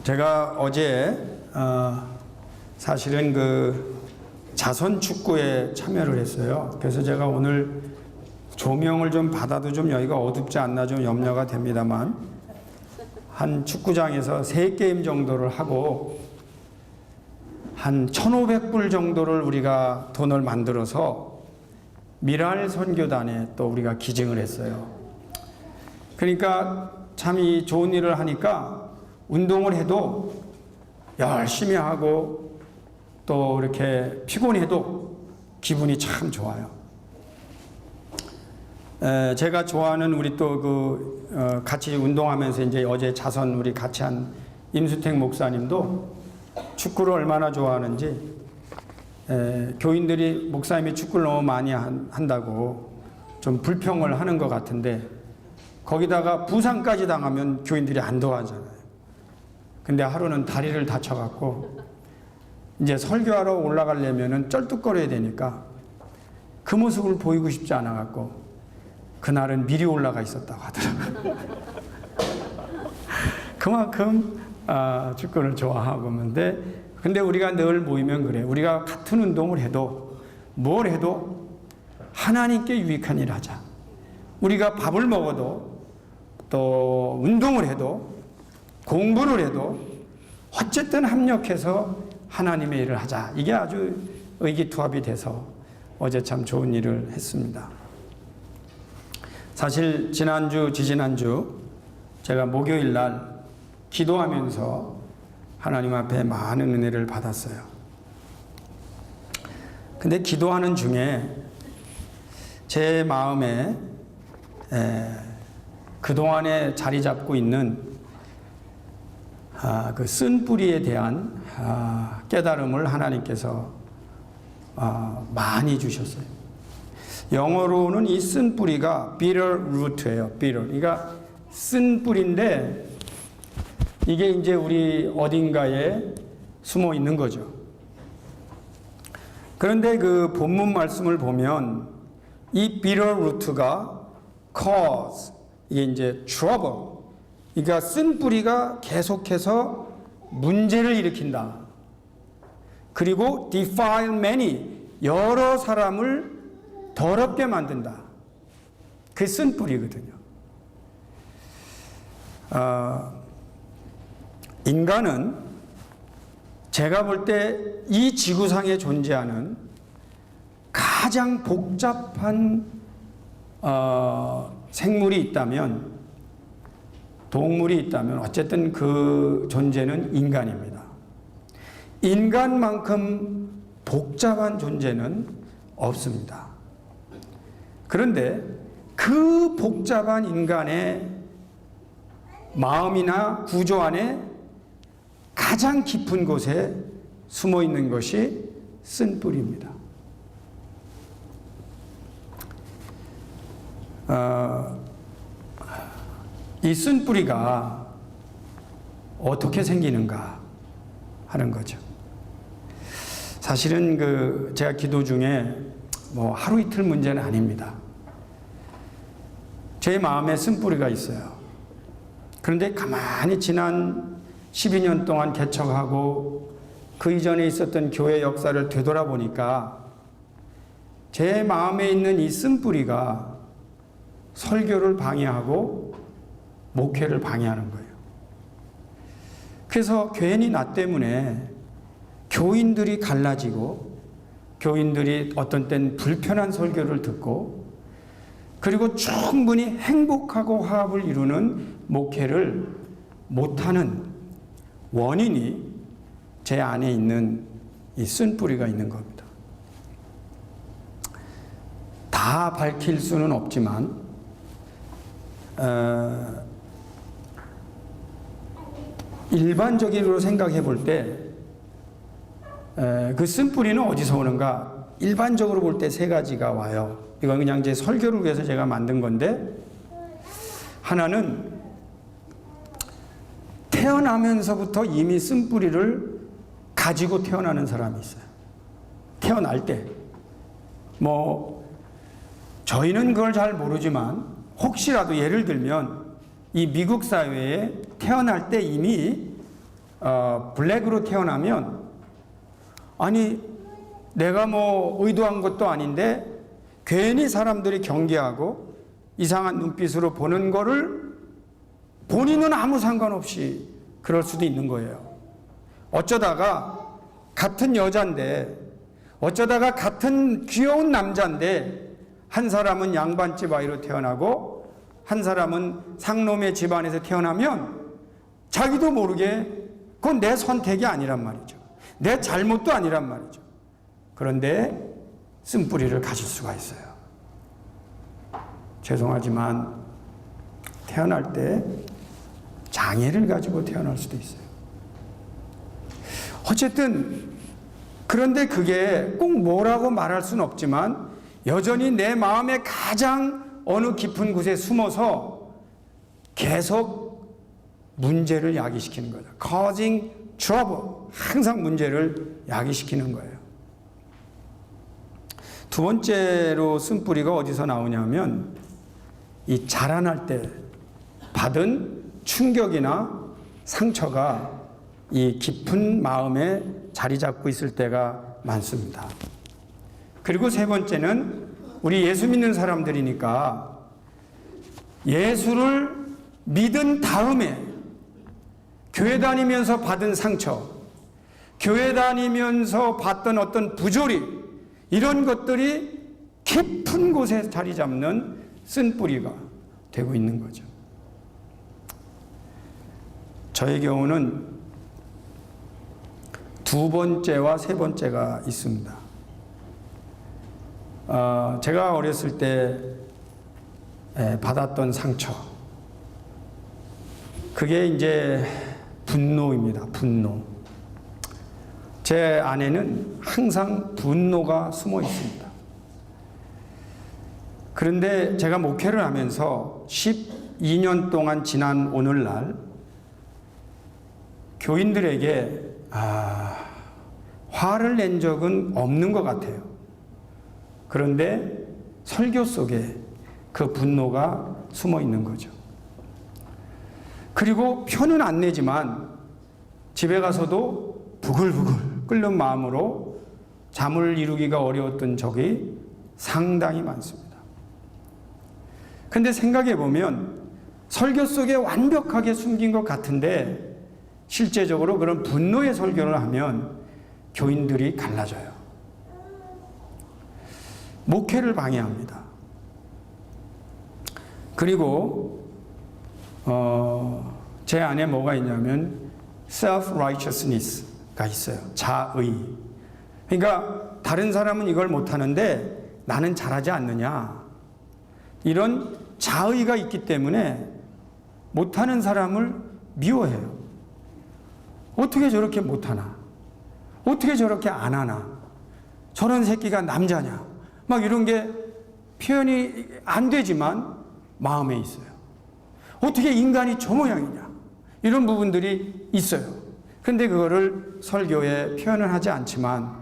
제가 어제 사실은 그 자선 축구에 참여를 했어요. 그래서 제가 오늘 조명을 좀 받아도 좀 여기가 어둡지 않나 좀 염려가 됩니다만, 한 축구장에서 3게임 정도를 하고 한 1,500불 정도를 우리가 돈을 만들어서 미랄 선교단에 또 우리가 기증을 했어요. 그러니까 참 이 좋은 일을 하니까 운동을 해도 열심히 하고 또 이렇게 피곤해도 기분이 참 좋아요. 제가 좋아하는 우리 또 같이 운동하면서 이제 어제 자선 우리 같이 한 임수택 목사님도 축구를 얼마나 좋아하는지, 교인들이 목사님이 축구를 너무 많이 한다고 좀 불평을 하는 것 같은데, 거기다가 부상까지 당하면 교인들이 안 도와주잖아요. 근데 하루는 다리를 다쳐갖고 이제 설교하러 올라가려면은 쩔뚝거려야 되니까 그 모습을 보이고 싶지 않아갖고 그날은 미리 올라가 있었다고 하더라고요. 그만큼 축구를 좋아하고 있는데, 근데 우리가 늘 모이면 그래. 우리가 같은 운동을 해도 뭘 해도 하나님께 유익한 일 하자. 우리가 밥을 먹어도 또 운동을 해도 공부를 해도 어쨌든 합력해서 하나님의 일을 하자. 이게 아주 의기투합이 돼서 어제 참 좋은 일을 했습니다. 사실 지난주, 지지난주 제가 목요일 날 기도하면서 하나님 앞에 많은 은혜를 받았어요. 근데 기도하는 중에 제 마음에 그동안에 자리 잡고 있는 그 쓴뿌리에 대한 깨달음을 하나님께서 많이 주셨어요. 영어로는 이 쓴뿌리가 bitter root예요. bitter. 그러니까 쓴뿌리인데 이게 이제 우리 어딘가에 숨어 있는 거죠. 그런데 그 본문 말씀을 보면 이 bitter root가 cause, 이게 이제 trouble, 그러니까 쓴뿌리가 계속해서 문제를 일으킨다. 그리고 defile many, 여러 사람을 더럽게 만든다. 그게 쓴뿌리거든요. 인간은 제가 볼 때 이 지구상에 존재하는 가장 복잡한 생물이 있다면, 동물이 있다면 어쨌든 그 존재는 인간입니다. 인간만큼 복잡한 존재는 없습니다. 그런데 그 복잡한 인간의 마음이나 구조 안에 가장 깊은 곳에 숨어 있는 것이 쓴뿌리입니다. 이 쓴뿌리가 어떻게 생기는가 하는 거죠. 사실은 제가 기도 중에 뭐 하루 이틀 문제는 아닙니다. 제 마음에 쓴뿌리가 있어요. 그런데 가만히 지난 12년 동안 개척하고 그 이전에 있었던 교회 역사를 되돌아보니까 제 마음에 있는 이 쓴뿌리가 설교를 방해하고 목회를 방해하는 거예요. 그래서 괜히 나 때문에 교인들이 갈라지고 교인들이 어떤 땐 불편한 설교를 듣고, 그리고 충분히 행복하고 화합을 이루는 목회를 못하는 원인이 제 안에 있는 이 쓴뿌리가 있는 겁니다. 다 밝힐 수는 없지만 일반적으로 생각해 볼 때 그 쓴뿌리는 어디서 오는가? 일반적으로 볼 때 3가지가 와요. 이건 그냥 제 설교를 위해서 제가 만든 건데, 하나는 태어나면서부터 이미 쓴뿌리를 가지고 태어나는 사람이 있어요. 태어날 때. 저희는 그걸 잘 모르지만 혹시라도 예를 들면 이 미국 사회에 태어날 때 이미 블랙으로 태어나면 아니 내가 뭐 의도한 것도 아닌데 괜히 사람들이 경계하고 이상한 눈빛으로 보는 거를 본인은 아무 상관없이 그럴 수도 있는 거예요. 어쩌다가 같은 여잔데, 어쩌다가 같은 귀여운 남잔데 한 사람은 양반집 아이로 태어나고 한 사람은 상놈의 집안에서 태어나면 자기도 모르게 그건 내 선택이 아니란 말이죠. 내 잘못도 아니란 말이죠. 그런데 쓴뿌리를 가질 수가 있어요. 죄송하지만 태어날 때 장애를 가지고 태어날 수도 있어요. 어쨌든 그런데 그게 꼭 뭐라고 말할 수는 없지만 여전히 내 마음의 가장 어느 깊은 곳에 숨어서 계속 문제를 야기시키는 거죠. causing trouble. 항상 문제를 야기시키는 거예요. 두 번째로 쓴뿌리가 어디서 나오냐면 이 자라날 때 받은 충격이나 상처가 이 깊은 마음에 자리 잡고 있을 때가 많습니다. 그리고 세 번째는 우리 예수 믿는 사람들이니까 예수를 믿은 다음에 교회 다니면서 받은 상처, 교회 다니면서 봤던 어떤 부조리, 이런 것들이 깊은 곳에 자리 잡는 쓴뿌리가 되고 있는 거죠. 저의 경우는 두 번째와 세 번째가 있습니다. 제가 어렸을 때 받았던 상처, 그게 이제 분노입니다. 분노. 제 안에는 항상 분노가 숨어 있습니다. 그런데 제가 목회를 하면서 12년 동안 지난 오늘날 교인들에게 화를 낸 적은 없는 것 같아요. 그런데 설교 속에 그 분노가 숨어 있는 거죠. 그리고 표는 안 내지만 집에 가서도 부글부글 끓는 마음으로 잠을 이루기가 어려웠던 적이 상당히 많습니다. 근데 생각해 보면 설교 속에 완벽하게 숨긴 것 같은데 실제적으로 그런 분노의 설교를 하면 교인들이 갈라져요. 목회를 방해합니다. 그리고 제 안에 뭐가 있냐면 self-righteousness가 있어요. 자의. 그러니까 다른 사람은 이걸 못하는데 나는 잘하지 않느냐. 이런 자의가 있기 때문에 못하는 사람을 미워해요. 어떻게 저렇게 못하나? 어떻게 저렇게 안 하나? 저런 새끼가 남자냐? 막 이런 게 표현이 안 되지만 마음에 있어요. 어떻게 인간이 저 모양이냐? 이런 부분들이 있어요. 근데 그거를 설교에 표현을 하지 않지만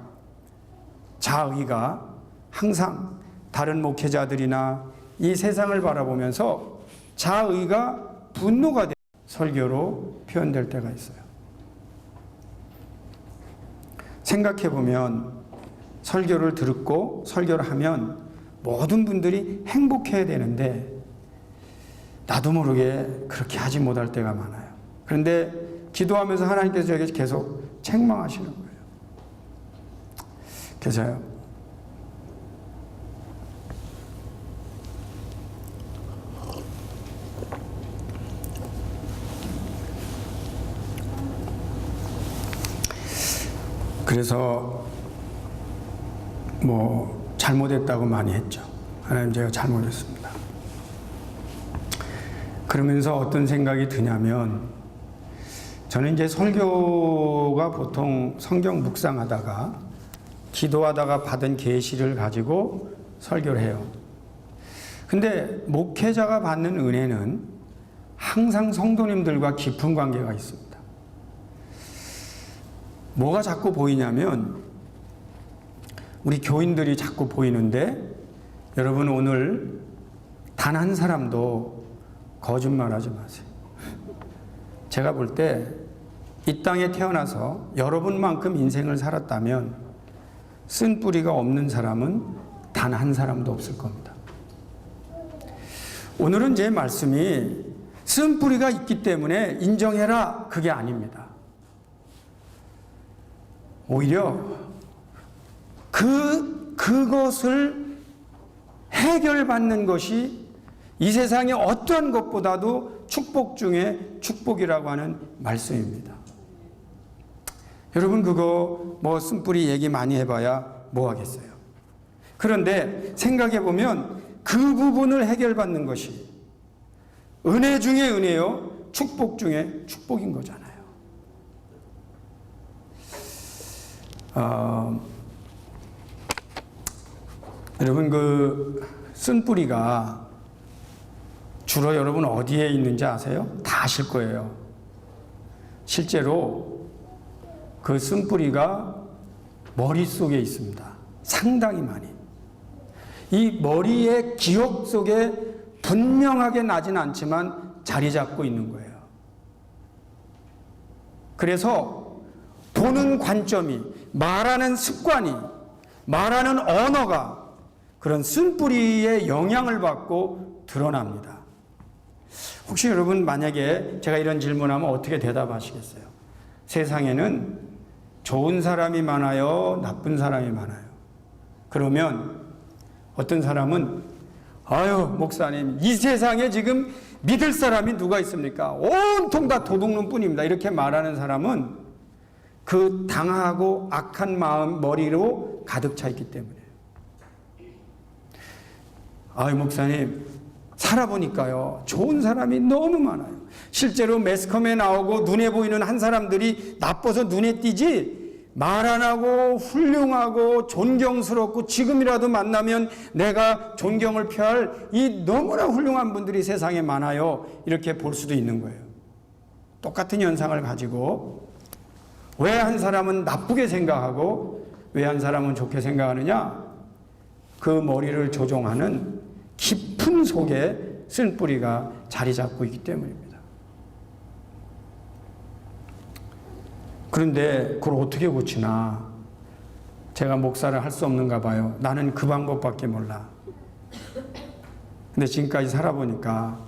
자의가 항상 다른 목회자들이나 이 세상을 바라보면서 자의가 분노가 되어 설교로 표현될 때가 있어요. 생각해보면 설교를 듣고 설교를 하면 모든 분들이 행복해야 되는데 나도 모르게 그렇게 하지 못할 때가 많아요. 그런데 기도하면서 하나님께서 저에게 계속 책망하시는 거예요. 그래서요. 그래서 뭐 잘못했다고 많이 했죠. 하나님 제가 잘못했습니다. 그러면서 어떤 생각이 드냐면 저는 이제 설교가 보통 성경 묵상하다가 기도하다가 받은 계시를 가지고 설교를 해요. 근데 목회자가 받는 은혜는 항상 성도님들과 깊은 관계가 있습니다. 뭐가 자꾸 보이냐면 우리 교인들이 자꾸 보이는데 여러분 오늘 단 한 사람도 거짓말하지 마세요. 제가 볼 때 이 땅에 태어나서 여러분만큼 인생을 살았다면 쓴 뿌리가 없는 사람은 단 한 사람도 없을 겁니다. 오늘은 제 말씀이 쓴 뿌리가 있기 때문에 인정해라, 그게 아닙니다. 오히려 그것을 해결받는 것이 이 세상의 어떠한 것보다도 축복 중에 축복이라고 하는 말씀입니다. 여러분, 그거 뭐 쓴뿌리 얘기 많이 해봐야 뭐 하겠어요. 그런데 생각해 보면 그 부분을 해결받는 것이 은혜 중에 은혜요, 축복 중에 축복인 거잖아요. 여러분, 그 쓴뿌리가 주로 여러분 어디에 있는지 아세요? 다 아실 거예요. 실제로 그 쓴뿌리가 머릿속에 있습니다. 상당히 많이. 이 머리의 기억 속에 분명하게 나진 않지만 자리 잡고 있는 거예요. 그래서 보는 관점이, 말하는 습관이, 말하는 언어가 그런 쓴뿌리의 영향을 받고 드러납니다. 혹시 여러분 만약에 제가 이런 질문하면 어떻게 대답하시겠어요? 세상에는 좋은 사람이 많아요, 나쁜 사람이 많아요? 그러면 어떤 사람은 아유, 목사님, 이 세상에 지금 믿을 사람이 누가 있습니까? 온통 다 도둑놈 뿐입니다. 이렇게 말하는 사람은 그 당하고 악한 마음, 머리로 가득 차 있기 때문에. 아유, 목사님, 살아보니까요, 좋은 사람이 너무 많아요. 실제로 매스컴에 나오고 눈에 보이는 한 사람들이 나빠서 눈에 띄지, 말 안 하고 훌륭하고 존경스럽고 지금이라도 만나면 내가 존경을 표할 이 너무나 훌륭한 분들이 세상에 많아요. 이렇게 볼 수도 있는 거예요. 똑같은 현상을 가지고 왜 한 사람은 나쁘게 생각하고 왜 한 사람은 좋게 생각하느냐? 그 머리를 조종하는 깊은 속에 쓴뿌리가 자리 잡고 있기 때문입니다. 그런데 그걸 어떻게 고치나? 제가 목사를 할 수 없는가 봐요. 나는 그 방법밖에 몰라. 근데 지금까지 살아보니까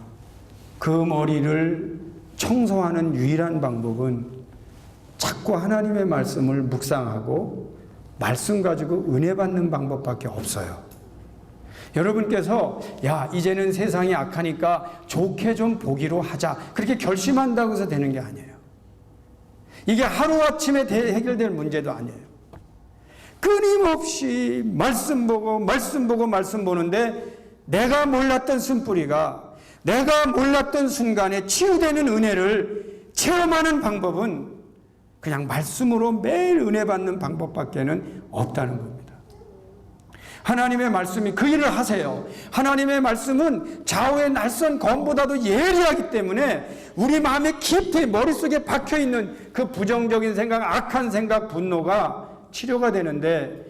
그 머리를 청소하는 유일한 방법은 자꾸 하나님의 말씀을 묵상하고 말씀 가지고 은혜 받는 방법밖에 없어요. 여러분께서 야, 이제는 세상이 악하니까 좋게 좀 보기로 하자, 그렇게 결심한다고 해서 되는 게 아니에요. 이게 하루아침에 해결될 문제도 아니에요. 끊임없이 말씀 보고 말씀 보는데 내가 몰랐던 쓴뿌리가, 내가 몰랐던 순간에 치유되는 은혜를 체험하는 방법은 그냥 말씀으로 매일 은혜 받는 방법밖에는 없다는 겁니다. 하나님의 말씀이 그 일을 하세요. 하나님의 말씀은 좌우의 낯선 검보다도 예리하기 때문에 우리 마음에 깊이 머릿속에 박혀있는 그 부정적인 생각, 악한 생각, 분노가 치료가 되는데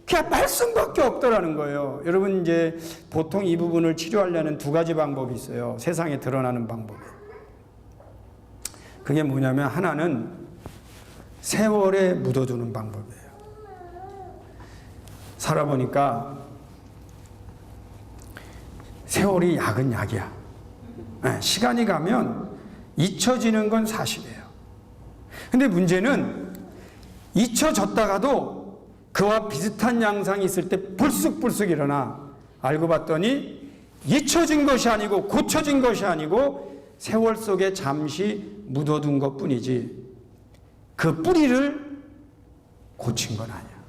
그냥 말씀밖에 없더라는 거예요. 여러분, 이제 보통 이 부분을 치료하려는 두 가지 방법이 있어요. 세상에 드러나는 방법이. 그게 뭐냐면 하나는 세월에 묻어두는 방법이에요. 살아보니까 세월이 약은 약이야. 시간이 가면 잊혀지는 건 사실이에요. 근데 문제는 잊혀졌다가도 그와 비슷한 양상이 있을 때 불쑥불쑥 일어나. 알고 봤더니 잊혀진 것이 아니고 고쳐진 것이 아니고 세월 속에 잠시 묻어둔 것 뿐이지 그 뿌리를 고친 건 아니야.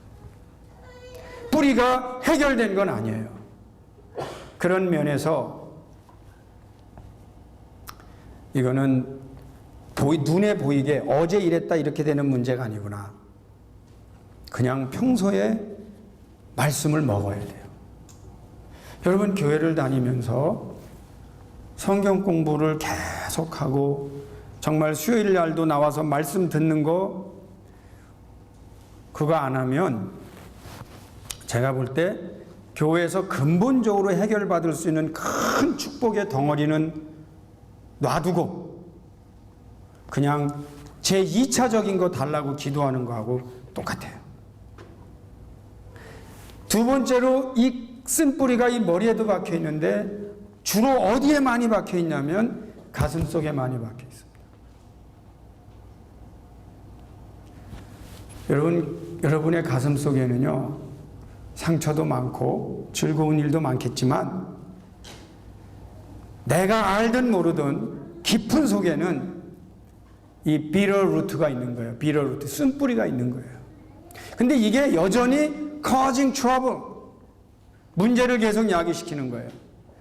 뿌리가 해결된 건 아니에요. 그런 면에서 이거는 눈에 보이게 어제 이랬다 이렇게 되는 문제가 아니구나. 그냥 평소에 말씀을 먹어야 돼요. 여러분, 교회를 다니면서 성경 공부를 계속하고 정말 수요일 날도 나와서 말씀 듣는 거 그거 안 하면 제가 볼 때 교회에서 근본적으로 해결받을 수 있는 큰 축복의 덩어리는 놔두고 그냥 제 2차적인 거 달라고 기도하는 거하고 똑같아요. 두 번째로 이 쓴뿌리가 이 머리에도 박혀 있는데 주로 어디에 많이 박혀 있냐면 가슴 속에 많이 박혀 있습니다. 여러분의 가슴 속에는요, 상처도 많고 즐거운 일도 많겠지만 내가 알든 모르든 깊은 속에는 이 비터 루트가 있는 거예요. 비터 루트, 쓴뿌리가 있는 거예요. 근데 이게 여전히 causing trouble, 문제를 계속 야기시키는 거예요.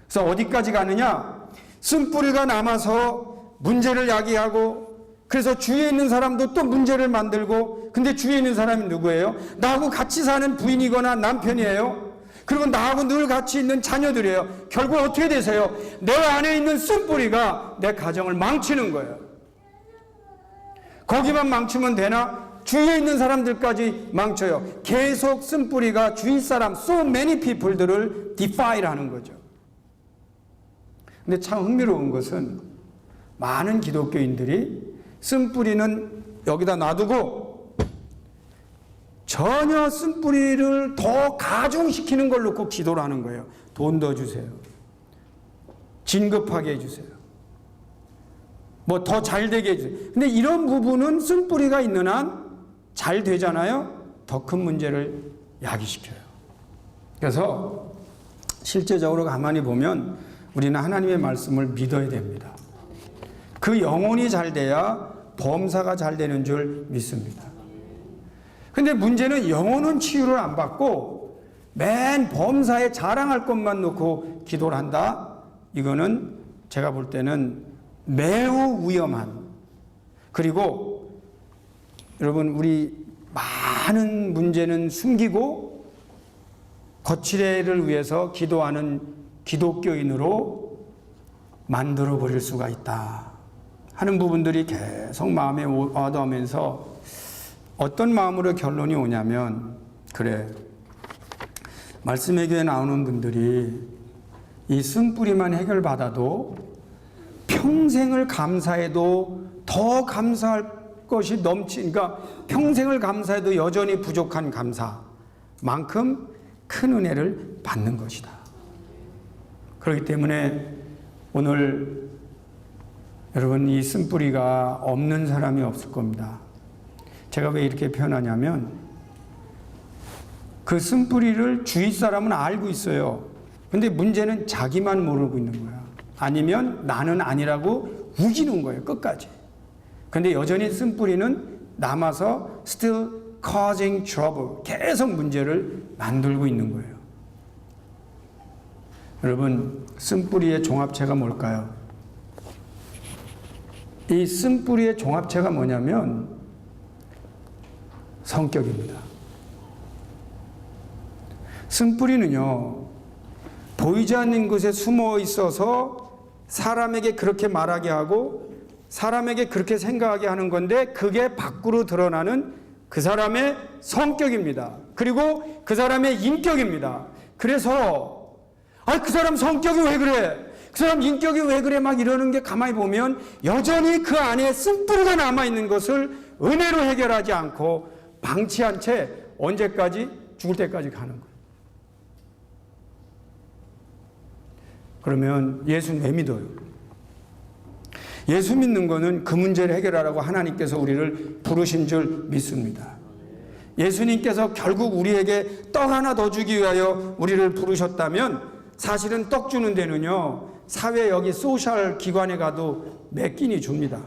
그래서 어디까지 가느냐? 쓴뿌리가 남아서 문제를 야기하고, 그래서 주위에 있는 사람도 또 문제를 만들고, 근데 주위에 있는 사람이 누구예요? 나하고 같이 사는 부인이거나 남편이에요. 그리고 나하고 늘 같이 있는 자녀들이에요. 결국 어떻게 되세요? 내 안에 있는 쓴뿌리가 내 가정을 망치는 거예요. 거기만 망치면 되나? 주위에 있는 사람들까지 망쳐요. 계속 쓴뿌리가 주위 사람, so many people들을 defile 하는 거죠. 근데 참 흥미로운 것은 많은 기독교인들이 쓴뿌리는 여기다 놔두고 전혀 쓴뿌리를 더 가중시키는 걸 놓고 기도를 하는 거예요. 돈 더 주세요. 진급하게 해주세요. 뭐 더 잘 되게 해주세요. 근데 이런 부분은 쓴뿌리가 있는 한 잘 되잖아요. 더 큰 문제를 야기시켜요. 그래서 실제적으로 가만히 보면 우리는 하나님의 말씀을 믿어야 됩니다. 그 영혼이 잘 돼야 범사가 잘 되는 줄 믿습니다. 근데 문제는 영혼은 치유를 안 받고 맨 범사에 자랑할 것만 놓고 기도를 한다? 이거는 제가 볼 때는 매우 위험한, 그리고 여러분, 우리 많은 문제는 숨기고 거칠애를 위해서 기도하는 기독교인으로 만들어 버릴 수가 있다 하는 부분들이 계속 마음에 와닿으면서 어떤 마음으로 결론이 오냐면, 그래, 말씀의 교회에 나오는 분들이 이 쓴뿌리만 해결받아도 평생을 감사해도 더 감사할 것이 그러니까 평생을 감사해도 여전히 부족한 감사만큼 큰 은혜를 받는 것이다. 그렇기 때문에 오늘 여러분, 이 쓴뿌리가 없는 사람이 없을 겁니다. 제가 왜 이렇게 표현하냐면, 그 쓴뿌리를 주위 사람은 알고 있어요. 근데 문제는 자기만 모르고 있는 거야. 아니면 나는 아니라고 우기는 거예요, 끝까지. 근데 여전히 쓴뿌리는 남아서 still causing trouble, 계속 문제를 만들고 있는 거예요. 여러분, 쓴뿌리의 종합체가 뭘까요? 이 쓴뿌리의 종합체가 뭐냐면 성격입니다. 쓴뿌리는요, 보이지 않는 곳에 숨어 있어서 사람에게 그렇게 말하게 하고 사람에게 그렇게 생각하게 하는 건데, 그게 밖으로 드러나는 그 사람의 성격입니다. 그리고 그 사람의 인격입니다. 그래서 그 사람 성격이 왜 그래? 그 사람 인격이 왜 그래? 막 이러는 게 가만히 보면 여전히 그 안에 쓴뿌리가 남아있는 것을 은혜로 해결하지 않고 방치한 채 언제까지? 죽을 때까지 가는 거예요. 그러면 예수는 왜 믿어요? 예수 믿는 거는 그 문제를 해결하라고 하나님께서 우리를 부르신 줄 믿습니다. 예수님께서 결국 우리에게 떡 하나 더 주기 위하여 우리를 부르셨다면, 사실은 떡 주는 데는요, 사회 여기 소셜 기관에 가도 몇 끼니 줍니다.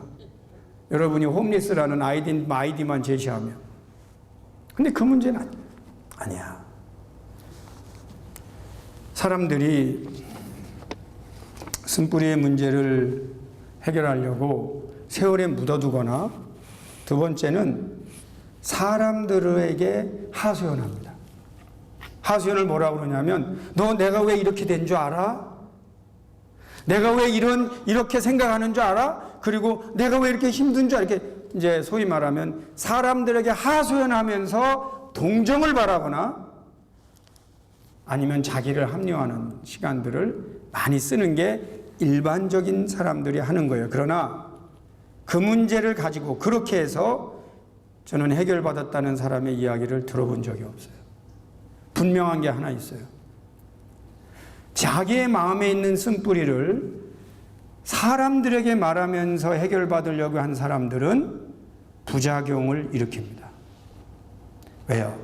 여러분이 홈리스라는 아이디만 제시하면. 근데 그 문제는 아니야. 사람들이 쓴뿌리의 문제를 해결하려고 세월에 묻어두거나, 두 번째는 사람들에게 하소연합니다. 하소연을 뭐라고 그러냐면, 너 내가 왜 이렇게 된 줄 알아? 내가 왜 이렇게 생각하는 줄 알아? 그리고 내가 왜 이렇게 힘든 줄 알아? 이렇게 이제 소위 말하면 사람들에게 하소연하면서 동정을 바라거나 아니면 자기를 합리화하는 시간들을 많이 쓰는 게 일반적인 사람들이 하는 거예요. 그러나 그 문제를 가지고 그렇게 해서 저는 해결받았다는 사람의 이야기를 들어본 적이 없어요. 분명한 게 하나 있어요. 자기의 마음에 있는 쓴뿌리를 사람들에게 말하면서 해결받으려고 한 사람들은 부작용을 일으킵니다. 왜요?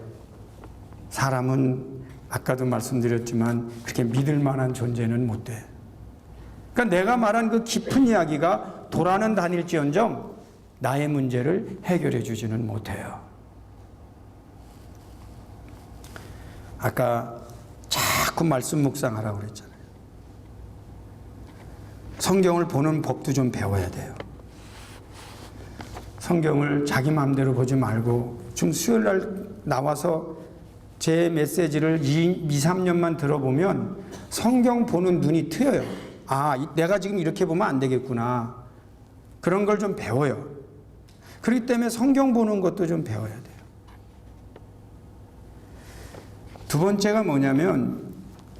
사람은 아까도 말씀드렸지만 그렇게 믿을 만한 존재는 못 돼. 그러니까 내가 말한 그 깊은 이야기가 도라는 다닐지언정 나의 문제를 해결해 주지는 못해요. 아까 자꾸 말씀 묵상하라고 그랬잖아요. 성경을 보는 법도 좀 배워야 돼요. 성경을 자기 마음대로 보지 말고 좀 수요일 날 나와서 제 메시지를 2-3년만 들어보면 성경 보는 눈이 트여요. 아, 내가 지금 이렇게 보면 안 되겠구나. 그런 걸 좀 배워요. 그렇기 때문에 성경 보는 것도 좀 배워야 돼요. 두 번째가 뭐냐면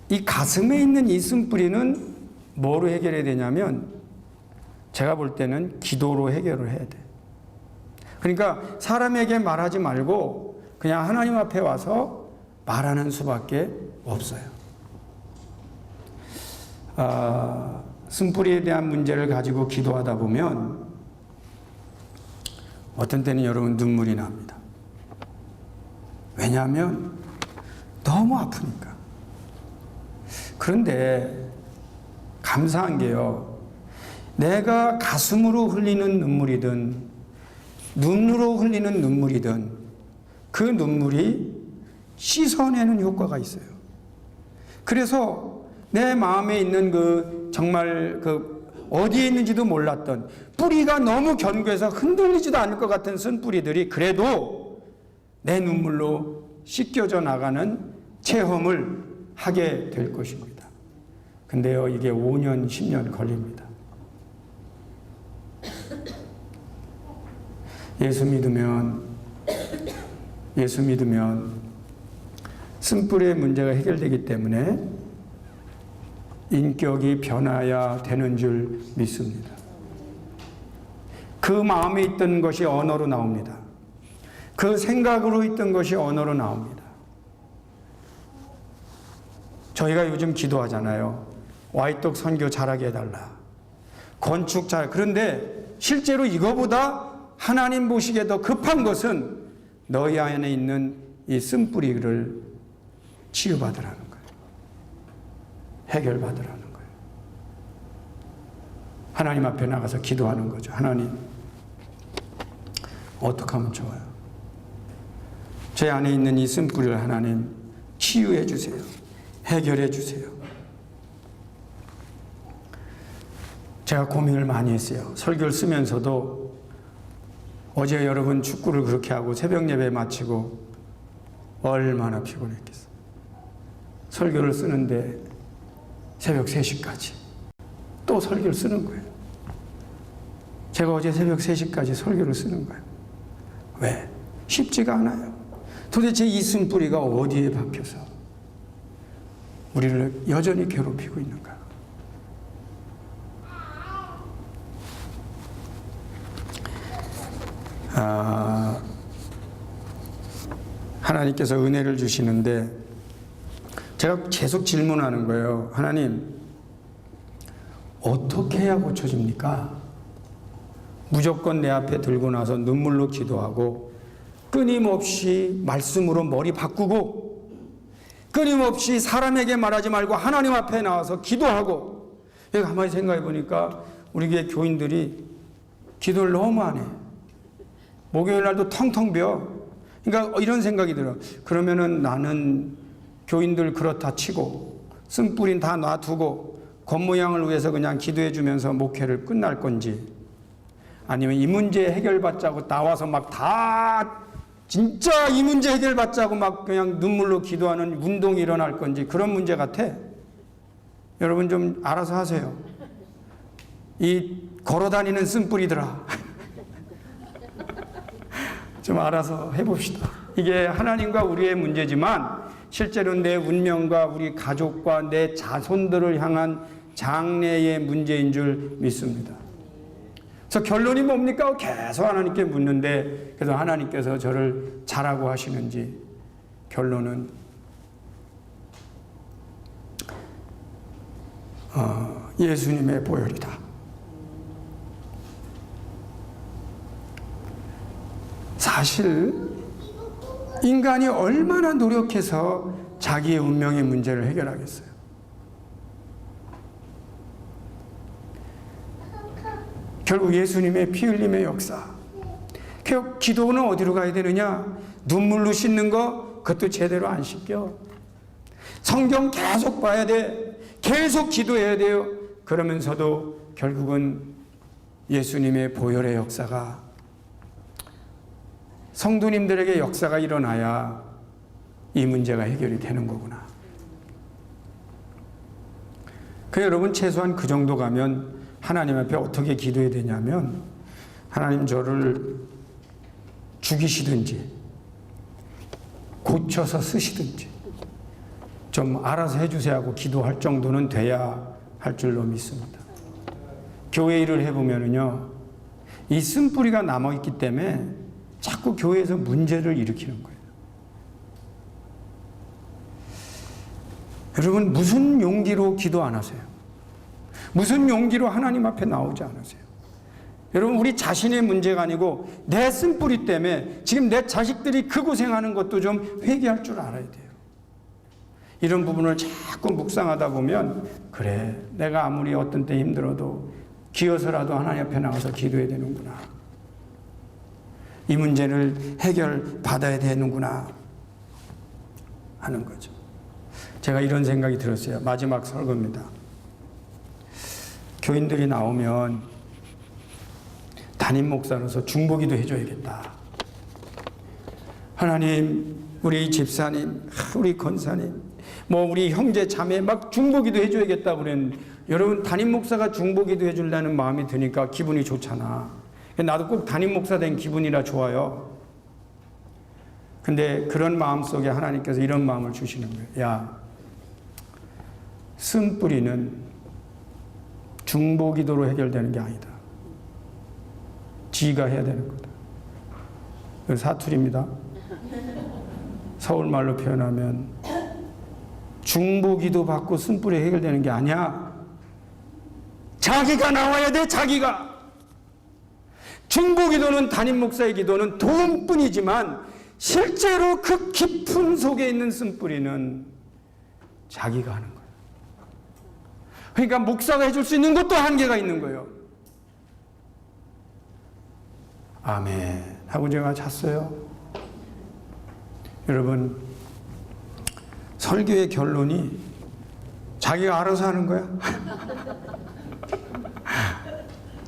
이 가슴에 있는 이 쓴뿌리는 뭐로 해결해야 되냐면 제가 볼 때는 기도로 해결을 해야 돼요. 그러니까 사람에게 말하지 말고 그냥 하나님 앞에 와서 말하는 수밖에 없어요. 쓴뿌리에 대한 문제를 가지고 기도하다 보면 어떤 때는 여러분 눈물이 납니다. 왜냐하면 너무 아프니까. 그런데 감사한 게요. 내가 가슴으로 흘리는 눈물이든 눈으로 흘리는 눈물이든 그 눈물이 씻어내는 효과가 있어요. 그래서 내 마음에 있는 그 정말 그 어디에 있는지도 몰랐던 뿌리가 너무 견고해서 흔들리지도 않을 것 같은 쓴뿌리들이 그래도 내 눈물로 씻겨져 나가는 체험을 하게 될 것입니다. 근데요, 이게 5년, 10년 걸립니다. 예수 믿으면 쓴뿌리의 문제가 해결되기 때문에 인격이 변화야 되는 줄 믿습니다. 그 마음에 있던 것이 언어로 나옵니다. 그 생각으로 있던 것이 언어로 나옵니다. 저희가 요즘 기도하잖아요. 와이떡 선교 잘하게 해달라. 건축 잘. 그런데 실제로 이거보다 하나님 보시기에 더 급한 것은 너희 안에 있는 이 쓴뿌리를 치유받으라는 거예요. 해결받으라는 거예요. 하나님 앞에 나가서 기도하는 거죠. 하나님, 어떻게 하면 좋아요? 제 안에 있는 이 쓴뿌리를 하나님 치유해 주세요. 해결해 주세요. 제가 고민을 많이 했어요. 설교를 쓰면서도 어제 여러분 축구를 그렇게 하고 새벽 예배 마치고 얼마나 피곤했겠어요. 설교를 쓰는데 새벽 3시까지 또 설교를 쓰는 거예요. 제가 어제 새벽 3시까지 설교를 쓰는 거예요. 왜? 쉽지가 않아요. 도대체 이 쓴뿌리가 어디에 박혀서 우리를 여전히 괴롭히고 있는가? 하나님께서 은혜를 주시는데 제가 계속 질문하는 거예요. 하나님, 어떻게 해야 고쳐집니까? 무조건 내 앞에 들고 나서 눈물로 기도하고 끊임없이 말씀으로 머리 바꾸고 끊임없이 사람에게 말하지 말고 하나님 앞에 나와서 기도하고. 가만히 생각해 보니까 우리 교회 교인들이 기도를 너무 안 해. 목요일 날도 텅텅 비어. 그러니까 이런 생각이 들어요. 그러면은 나는 교인들 그렇다 치고 쓴뿌리는 다 놔두고 겉모양을 위해서 그냥 기도해 주면서 목회를 끝날 건지, 아니면 이 문제 해결받자고 나와서 막 다 진짜 이 문제 해결받자고 막 그냥 눈물로 기도하는 운동이 일어날 건지, 그런 문제 같아. 여러분 좀 알아서 하세요. 이 걸어다니는 쓴뿌리들아. 좀 알아서 해봅시다. 이게 하나님과 우리의 문제지만 실제로 내 운명과 우리 가족과 내 자손들을 향한 장래의 문제인 줄 믿습니다. 그래서 결론이 뭡니까? 계속 하나님께 묻는데, 그래서 하나님께서 저를 잘하고 하시는지 결론은 예수님의 보혈이다. 사실 인간이 얼마나 노력해서 자기의 운명의 문제를 해결하겠어요? 결국 예수님의 피 흘림의 역사. 기도는 어디로 가야 되느냐? 눈물로 씻는 거, 그것도 제대로 안 씻겨. 성경 계속 봐야 돼. 계속 기도해야 돼요. 그러면서도 결국은 예수님의 보혈의 역사가, 성도님들에게 역사가 일어나야 이 문제가 해결이 되는 거구나. 여러분, 최소한 그 정도 가면 하나님 앞에 어떻게 기도해야 되냐면, 하나님 저를 죽이시든지 고쳐서 쓰시든지 좀 알아서 해주세요 하고 기도할 정도는 돼야 할 줄로 믿습니다. 교회 일을 해보면은요, 이 쓴뿌리가 남아있기 때문에 자꾸 교회에서 문제를 일으키는 거예요. 여러분, 무슨 용기로 기도 안 하세요? 무슨 용기로 하나님 앞에 나오지 않으세요? 여러분, 우리 자신의 문제가 아니고 내 쓴뿌리 때문에 지금 내 자식들이 그 고생하는 것도 좀 회개할 줄 알아야 돼요. 이런 부분을 자꾸 묵상하다 보면, 그래, 내가 아무리 어떤 때 힘들어도 기어서라도 하나님 앞에 나가서 기도해야 되는구나. 이 문제를 해결받아야 되는구나 하는 거죠. 제가 이런 생각이 들었어요. 마지막 설교입니다. 교인들이 나오면 담임 목사로서 중보기도 해줘야겠다. 하나님, 우리 집사님, 우리 권사님, 우리 형제 자매 막 중보기도 해줘야겠다 그랬는데, 여러분, 담임 목사가 중보기도 해주려는 마음이 드니까 기분이 좋잖아. 나도 꼭 담임 목사 된 기분이라 좋아요. 근데 그런 마음 속에 하나님께서 이런 마음을 주시는 거예요. 야, 쓴뿌리는 중보기도로 해결되는 게 아니다. 지가 해야 되는 거다. 이건 사투리입니다. 서울말로 표현하면 중보기도 받고 쓴뿌리 해결되는 게 아니야. 자기가 나와야 돼. 자기가. 중보기도는, 담임 목사의 기도는 도움뿐이지만 실제로 그 깊은 속에 있는 쓴뿌리는 자기가 하는 거예요. 그러니까 목사가 해줄 수 있는 것도 한계가 있는 거예요. 아멘 하고 제가 잤어요. 여러분, 설교의 결론이 자기가 알아서 하는 거야.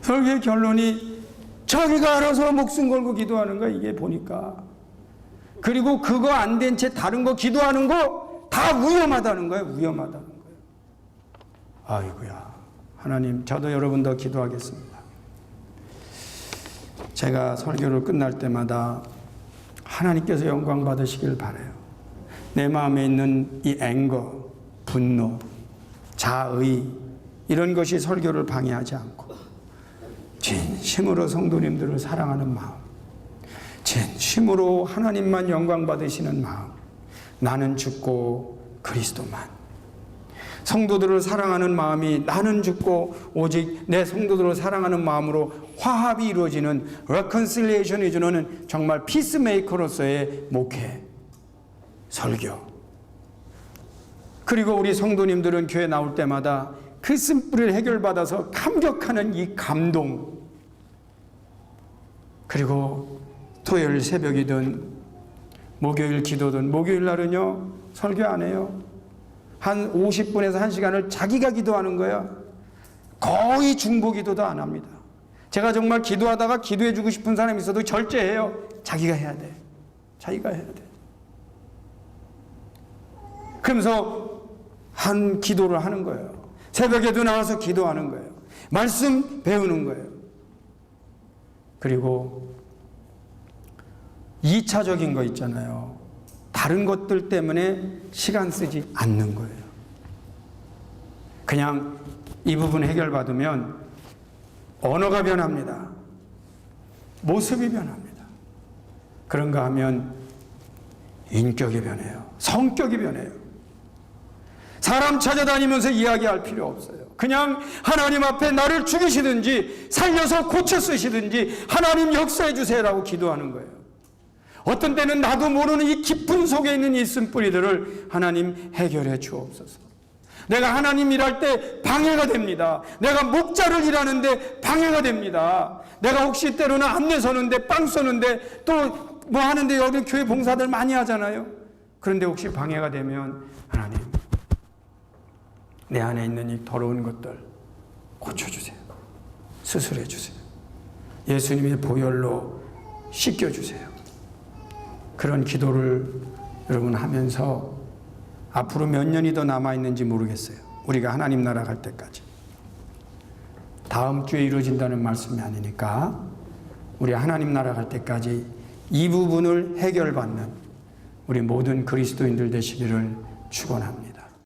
설교의 결론이 자기가 알아서 목숨 걸고 기도하는 거야. 이게 보니까. 그리고 그거 안 된 채 다른 거 기도하는 거 다 위험하다는 거예요. 위험하다는 거예요. 아이고야. 하나님, 저도 여러분도 기도하겠습니다. 제가 설교를 끝날 때마다 하나님께서 영광 받으시길 바라요. 내 마음에 있는 이 앵거, 분노, 자의, 이런 것이 설교를 방해하지 않고 진심으로 성도님들을 사랑하는 마음, 진심으로 하나님만 영광 받으시는 마음, 나는 죽고 그리스도만, 성도들을 사랑하는 마음이 나는 죽고 오직 내 성도들을 사랑하는 마음으로 화합이 이루어지는 reconciliation이 이루어지는 정말 피스메이커로서의 목회, 설교. 그리고 우리 성도님들은 교회 나올 때마다 그 쓴뿌리를 해결받아서 감격하는 이 감동. 그리고 토요일 새벽이든 목요일 기도든, 목요일 날은요 설교 안 해요. 한 50분에서 1시간을 자기가 기도하는 거야. 거의 중보기도도 안 합니다. 제가 정말 기도하다가 기도해 주고 싶은 사람이 있어도 절제해요. 자기가 해야 돼. 자기가 해야 돼. 그러면서 한 기도를 하는 거예요. 새벽에도 나와서 기도하는 거예요. 말씀 배우는 거예요. 그리고 2차적인 거 있잖아요. 다른 것들 때문에 시간 쓰지 않는 거예요. 그냥 이 부분 해결받으면 언어가 변합니다. 모습이 변합니다. 그런가 하면 인격이 변해요. 성격이 변해요. 사람 찾아다니면서 이야기할 필요 없어요. 그냥 하나님 앞에 나를 죽이시든지 살려서 고쳐 쓰시든지 하나님 역사해 주세요라고 기도하는 거예요. 어떤 때는 나도 모르는 이 깊은 속에 있는 이 쓴뿌리들을 하나님 해결해 주옵소서. 내가 하나님 일할 때 방해가 됩니다. 내가 목자를 일하는데 방해가 됩니다. 내가 혹시 때로는 안내 서는데 빵 쏘는데 또 뭐 하는데 여기 교회 봉사들 많이 하잖아요. 그런데 혹시 방해가 되면 하나님 내 안에 있는 이 더러운 것들 고쳐주세요. 수술해 주세요. 예수님의 보혈로 씻겨주세요. 그런 기도를 여러분 하면서 앞으로 몇 년이 더 남아있는지 모르겠어요. 우리가 하나님 나라 갈 때까지. 다음 주에 이루어진다는 말씀이 아니니까 우리 하나님 나라 갈 때까지 이 부분을 해결받는 우리 모든 그리스도인들 되시기를 축원합니다.